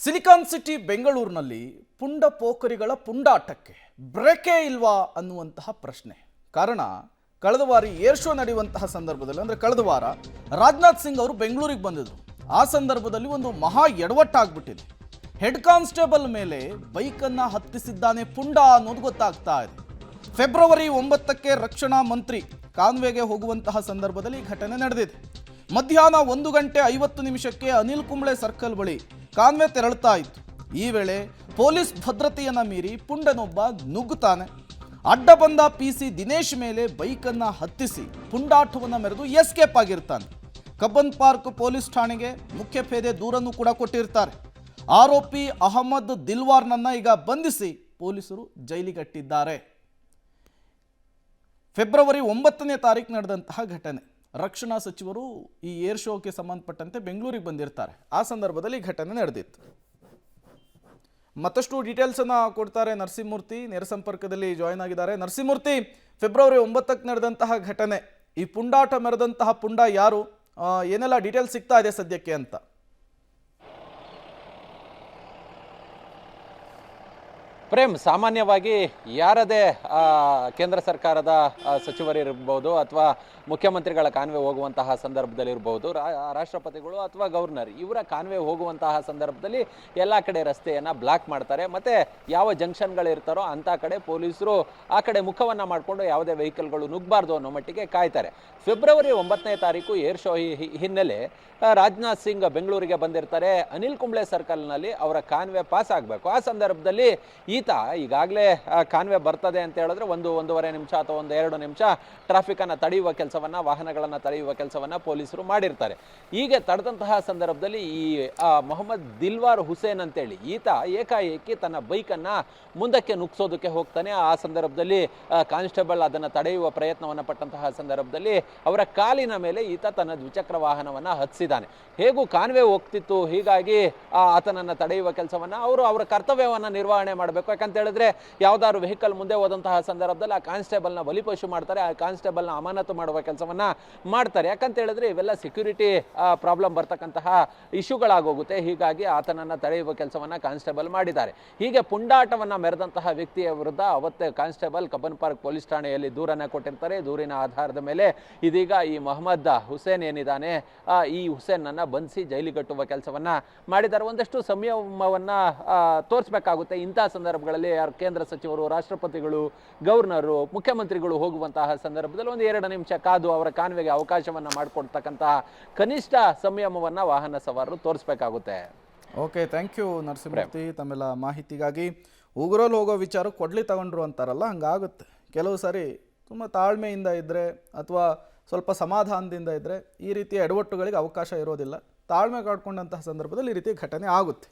Silicon city ಬೆಂಗಳೂರಿನಲ್ಲಿ ಪುಂಡ ಪೋಖರಿಗಳ ಪುಂಡಾಟಕ್ಕೆ ಬ್ರೇಕೇ ಇಲ್ವಾ ಅನ್ನುವಂತಹ ಪ್ರಶ್ನೆ. ಕಾರಣ ಕಳೆದ ವಾರ ಏರ್ ಶೋ ನಡೆಯುವಂತಹ ಸಂದರ್ಭದಲ್ಲಿ ಅಂದರೆ ಕಳೆದ ವಾರ ರಾಜನಾಥ್ ಸಿಂಗ್ ಅವರು ಬೆಂಗಳೂರಿಗೆ ಬಂದಿದ್ರು. ಆ ಸಂದರ್ಭದಲ್ಲಿ ಒಂದು ಮಹಾ ಎಡವಟ್ಟಾಗ್ಬಿಟ್ಟಿದೆ. ಹೆಡ್ ಕಾನ್ಸ್ಟೇಬಲ್ ಮೇಲೆ ಬೈಕನ್ನು ಹತ್ತಿಸಿದ್ದಾನೆ ಪುಂಡ ಅನ್ನೋದು ಗೊತ್ತಾಗ್ತಾ ಇದೆ. ಫೆಬ್ರವರಿ 9ಕ್ಕೆ ರಕ್ಷಣಾ ಮಂತ್ರಿ ಕಾನ್ವೆಗೆ ಹೋಗುವಂತಹ ಸಂದರ್ಭದಲ್ಲಿ ಈ ಘಟನೆ ನಡೆದಿದೆ. ಮಧ್ಯಾಹ್ನ 1:50 ಅನಿಲ್ ಕುಂಬ್ಳೆ ಸರ್ಕಲ್ ಬಳಿ ಕಾನ್ವೆ ತೆರಳುತ್ತಾ ಇತ್ತು. ಈ ವೇಳೆ ಪೊಲೀಸ್ ಭದ್ರತೆಯನ್ನ ಮೀರಿ ಪುಂಡನೊಬ್ಬ ನುಗ್ಗುತ್ತಾನೆ. ಅಡ್ಡ ಬಂದ ಪಿಸಿ ದಿನೇಶ್ ಮೇಲೆ ಬೈಕನ್ನು ಹತ್ತಿಸಿ ಪುಂಡಾಟವನ್ನು ಮೆರೆದು ಎಸ್ಕೇಪ್ ಆಗಿರ್ತಾನೆ. ಕಬ್ಬನ್ ಪಾರ್ಕ್ ಪೊಲೀಸ್ ಠಾಣೆಗೆ ಮುಖ್ಯ ಪೇದೆ ದೂರನ್ನು ಕೂಡ ಕೊಟ್ಟಿರ್ತಾರೆ. ಆರೋಪಿ ಅಹಮದ್ ದಿಲ್ವಾರ್ನನ್ನ ಈಗ ಬಂಧಿಸಿ ಪೊಲೀಸರು ಜೈಲಿಗಟ್ಟಿದ್ದಾರೆ. ಫೆಬ್ರವರಿ 9ನೇ ತಾರೀಕು ನಡೆದಂತಹ ಘಟನೆ. ರಕ್ಷಣಾ ಸಚಿವರು ಈ ಏರ್ ಶೋಗೆ ಸಂಬಂಧಪಟ್ಟಂತೆ ಬೆಂಗಳೂರಿಗೆ ಬಂದಿರ್ತಾರೆ. ಆ ಸಂದರ್ಭದಲ್ಲಿ ಈ ಘಟನೆ ನಡೆದಿತ್ತು. ಮತ್ತಷ್ಟು ಡೀಟೇಲ್ಸ್ ಅನ್ನ ಕೊಡ್ತಾರೆ ನರಸಿಂಹಮೂರ್ತಿ, ನೇರ ಸಂಪರ್ಕದಲ್ಲಿ ಜಾಯಿನ್ ಆಗಿದ್ದಾರೆ. ನರಸಿಂಹಮೂರ್ತಿ, ಫೆಬ್ರವರಿ 9ಕ್ಕೆ ನಡೆದಂತಹ ಘಟನೆ, ಈ ಪುಂಡಾಟ ಮೆರೆದಂತಹ ಪುಂಡ ಯಾರು, ಏನೆಲ್ಲ ಡೀಟೇಲ್ಸ್ ಸಿಗ್ತಾ ಇದೆ ಸದ್ಯಕ್ಕೆ ಅಂತ? ಪ್ರೇಮ್, ಸಾಮಾನ್ಯವಾಗಿ ಯಾರದೇ ಕೇಂದ್ರ ಸರ್ಕಾರದ ಸಚಿವರಿರ್ಬೋದು ಅಥವಾ ಮುಖ್ಯಮಂತ್ರಿಗಳ ಕಾನ್ವೆ ಹೋಗುವಂತಹ ಸಂದರ್ಭದಲ್ಲಿರ್ಬೋದು, ರಾಷ್ಟ್ರಪತಿಗಳು ಅಥವಾ ಗವರ್ನರ್ ಇವರ ಕಾನ್ವೆ ಹೋಗುವಂತಹ ಸಂದರ್ಭದಲ್ಲಿ ಎಲ್ಲ ಕಡೆ ರಸ್ತೆಯನ್ನು ಬ್ಲಾಕ್ ಮಾಡ್ತಾರೆ. ಮತ್ತು ಯಾವ ಜಂಕ್ಷನ್ಗಳಿರ್ತಾರೋ ಅಂಥ ಕಡೆ ಪೊಲೀಸರು ಆ ಕಡೆ ಮುಖವನ್ನು ಮಾಡಿಕೊಂಡು ಯಾವುದೇ ವೆಹಿಕಲ್ಗಳು ನುಗ್ಗಬಾರ್ದು ಅನ್ನೋ ಮಟ್ಟಿಗೆ ಕಾಯ್ತಾರೆ. ಫೆಬ್ರವರಿ 9ನೇ ತಾರೀಕು ಏರ್ ಶೋ ಹಿನ್ನೆಲೆ ರಾಜನಾಥ್ ಸಿಂಗ್ ಬೆಂಗಳೂರಿಗೆ ಬಂದಿರ್ತಾರೆ. ಅನಿಲ್ ಕುಂಬ್ಳೆ ಸರ್ಕಲ್ನಲ್ಲಿ ಅವರ ಕಾನ್ವೆ ಪಾಸ್ ಆಗಬೇಕು. ಆ ಸಂದರ್ಭದಲ್ಲಿ ಈತ ಈಗಾಗಲೇ ಕಾನ್ವೆ ಬರ್ತದೆ ಅಂತ ಹೇಳಿದ್ರೆ 1-1.5 ನಿಮಿಷ ಅಥವಾ 1-2 ನಿಮಿಷ ಟ್ರಾಫಿಕನ್ನು ತಡೆಯುವ ಕೆಲಸವನ್ನು, ವಾಹನಗಳನ್ನು ತಡೆಯುವ ಕೆಲಸವನ್ನು ಪೊಲೀಸರು ಮಾಡಿರ್ತಾರೆ. ಹೀಗೆ ತಡೆದಂತಹ ಸಂದರ್ಭದಲ್ಲಿ ಈ ಮೊಹಮ್ಮದ್ ದಿಲ್ವಾರ್ ಹುಸೇನ್ ಅಂತೇಳಿ ಈತ ಏಕಾಏಕಿ ತನ್ನ ಬೈಕನ್ನು ಮುಂದಕ್ಕೆ ನುಗ್ಸೋದಕ್ಕೆ ಹೋಗ್ತಾನೆ. ಆ ಸಂದರ್ಭದಲ್ಲಿ ಕಾನ್ಸ್ಟೇಬಲ್ ಅದನ್ನು ತಡೆಯುವ ಪ್ರಯತ್ನವನ್ನು ಪಟ್ಟಂತಹ ಸಂದರ್ಭದಲ್ಲಿ ಅವರ ಕಾಲಿನ ಮೇಲೆ ಈತ ತನ್ನ ದ್ವಿಚಕ್ರ ವಾಹನವನ್ನು ಹತ್ತಿಸಿದ್ದಾನೆ. ಹೇಗೂ ಕಾನ್ವೆ ಹೋಗ್ತಿತ್ತು, ಹೀಗಾಗಿ ಆತನನ್ನು ತಡೆಯುವ ಕೆಲಸವನ್ನು ಅವರ ಕರ್ತವ್ಯವನ್ನು ನಿರ್ವಹಣೆ ಮಾಡಬೇಕು. ಯಾಕಂತ ಹೇಳಿದ್ರೆ ಯಾವ್ದಾದ್ರು ವೆಹಿಕಲ್ ಮುಂದೆ ಹೋದಂತಹ ಸಂದರ್ಭದಲ್ಲಿ ಆ ಕಾನ್ಸ್ಟೇಬಲ್ನ ಬಲಿಪಶು ಮಾಡ್ತಾರೆ, ಆ ಕಾನ್ಸ್ಟೇಬಲ್ನ ಅಮಾನತು ಮಾಡುವ ಕೆಲಸವನ್ನ ಮಾಡ್ತಾರೆ. ಯಾಕಂತ ಹೇಳಿದ್ರೆ ಇವೆಲ್ಲ ಸೆಕ್ಯೂರಿಟಿ ಪ್ರಾಬ್ಲಮ್ ಬರ್ತಕ್ಕಂತಹ ಇಶ್ಯೂಗಳಾಗೋಗುತ್ತೆ. ಹೀಗಾಗಿ ಆತನನ್ನು ತಡೆಯುವ ಕೆಲಸವನ್ನ ಕಾನ್ಸ್ಟೇಬಲ್ ಮಾಡಿದ್ದಾರೆ. ಹೀಗೆ ಪುಂಡಾಟವನ್ನ ಮೆರೆದಂತಹ ವ್ಯಕ್ತಿಯ ವಿರುದ್ಧ ಅವತ್ತೇ ಕಾನ್ಸ್ಟೇಬಲ್ ಕಬ್ಬನ್ ಪಾರ್ಕ್ ಪೊಲೀಸ್ ಠಾಣೆಯಲ್ಲಿ ದೂರನ್ನ ಕೊಟ್ಟಿರ್ತಾರೆ. ದೂರಿನ ಆಧಾರದ ಮೇಲೆ ಇದೀಗ ಈ ಮೊಹಮ್ಮದ್ ಹುಸೇನ್ ಏನಿದ್ದಾನೆ, ಈ ಹುಸೇನ್ ಅನ್ನ ಬಂಧಿಸಿ ಜೈಲಿಗಟ್ಟುವ ಕೆಲಸವನ್ನ ಮಾಡಿದ್ದಾರೆ. ಒಂದಷ್ಟು ಸಂಯಮವನ್ನ ತೋರಿಸಬೇಕಾಗುತ್ತೆ ಇಂತಹ ಸಂದರ್ಭಗಳಲ್ಲಿ. ಯಾರು ಕೇಂದ್ರ ಸಚಿವರು, ರಾಷ್ಟ್ರಪತಿಗಳು, ಗವರ್ನರು, ಮುಖ್ಯಮಂತ್ರಿಗಳು ಹೋಗುವಂತಹ ಸಂದರ್ಭದಲ್ಲಿ 1-2 ನಿಮಿಷ ಕಾದು ಅವರ ಕಾನ್ವೆಗೆ ಅವಕಾಶವನ್ನ ಮಾಡಿಕೊಡ್ತಕ್ಕಂತಹ ಕನಿಷ್ಠ ಸಂಯಮವನ್ನ ವಾಹನ ಸವಾರರು ತೋರಿಸಬೇಕಾಗುತ್ತೆ. ಓಕೆ, ಥ್ಯಾಂಕ್ ಯು ನರಸಿಂಹಮೂರ್ತಿ ತಮ್ಮೆಲ್ಲ ಮಾಹಿತಿಗಾಗಿ. ಉಗುರಲ್ಲಿ ಹೋಗೋ ವಿಚಾರ ಕೊಡ್ಲಿ ತಗೊಂಡ್ರು ಅಂತಾರಲ್ಲ, ಹಂಗಾಗುತ್ತೆ. ಕೆಲವು ಸಾರಿ ತುಂಬ ತಾಳ್ಮೆಯಿಂದ ಇದ್ದರೆ ಅಥವಾ ಸ್ವಲ್ಪ ಸಮಾಧಾನದಿಂದ ಇದ್ದರೆ ಈ ರೀತಿಯ ಎಡವಟ್ಟುಗಳಿಗೆ ಅವಕಾಶ ಇರೋದಿಲ್ಲ. ತಾಳ್ಮೆ ಕಾಡ್ಕೊಂಡಂತಹ ಸಂದರ್ಭದಲ್ಲಿ ಈ ರೀತಿಯ ಘಟನೆ ಆಗುತ್ತೆ.